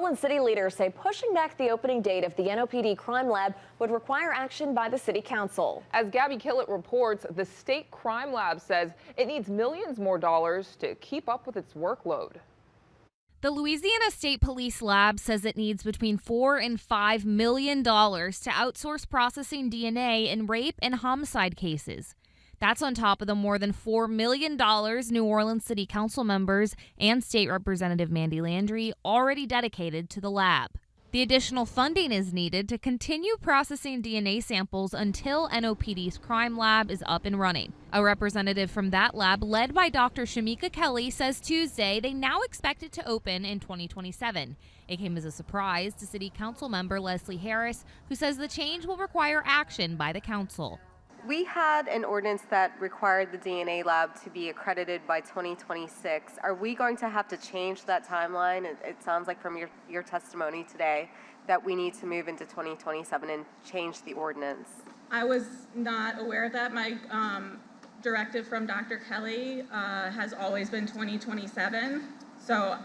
Orleans city leaders say pushing back the opening date of the NOPD crime lab would require action by the city council. As Gabby Killett reports, the state crime lab says it needs millions more dollars to keep up with its workload. The Louisiana State Police Lab says it needs between $4 and $5 million to outsource processing DNA in rape and homicide cases. That's on top of the more than $4 million New Orleans City Council members and State Representative Mandy Landry already dedicated to the lab. The additional funding is needed to continue processing DNA samples until NOPD's crime lab is up and running. A representative from that lab, led by Dr. Shamika Kelly, says Tuesday they now expect it to open in 2027. It came as a surprise to City Council member Leslie Harris, who says the change will require action by the council. We had an ordinance that required the DNA lab to be accredited by 2026. Are we going to have to change that timeline? It sounds like from your testimony today that we need to move into 2027 and change the ordinance. I was not aware of that. My directive from Dr. Kelly has always been 2027. So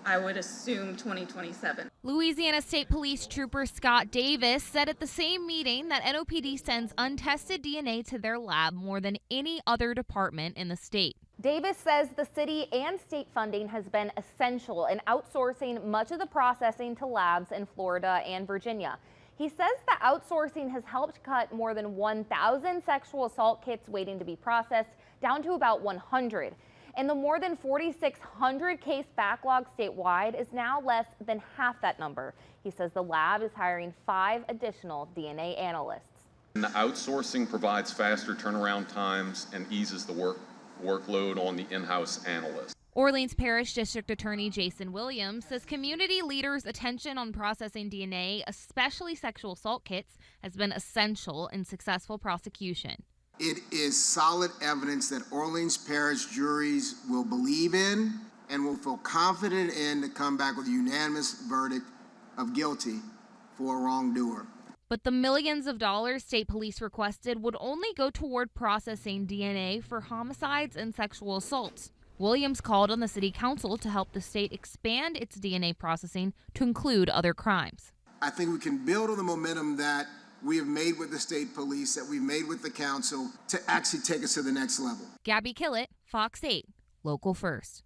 I would assume 2027. Louisiana State Police Trooper Scott Davis said at the same meeting that NOPD sends untested DNA to their lab more than any other department in the state. Davis says the city and state funding has been essential in outsourcing much of the processing to labs in Florida and Virginia. He says the outsourcing has helped cut more than 1,000 sexual assault kits waiting to be processed down to about 100. And the more than 4,600 case backlog statewide is now less than half that number. He says the lab is hiring 5 additional DNA analysts. And the outsourcing provides faster turnaround times and eases the workload on the in-house analysts. Orleans Parish District Attorney Jason Williams says community leaders' attention on processing DNA, especially sexual assault kits, has been essential in successful prosecution. It is solid evidence that Orleans Parish juries will believe in and will feel confident in to come back with a unanimous verdict of guilty for a wrongdoer. But the millions of dollars state police requested would only go toward processing DNA for homicides and sexual assaults. Williams called on the city council to help the state expand its DNA processing to include other crimes. I think we can build on the momentum that we have made with the state police, that we've made with the council, to actually take us to the next level. Gabby Killett, Fox 8, Local First.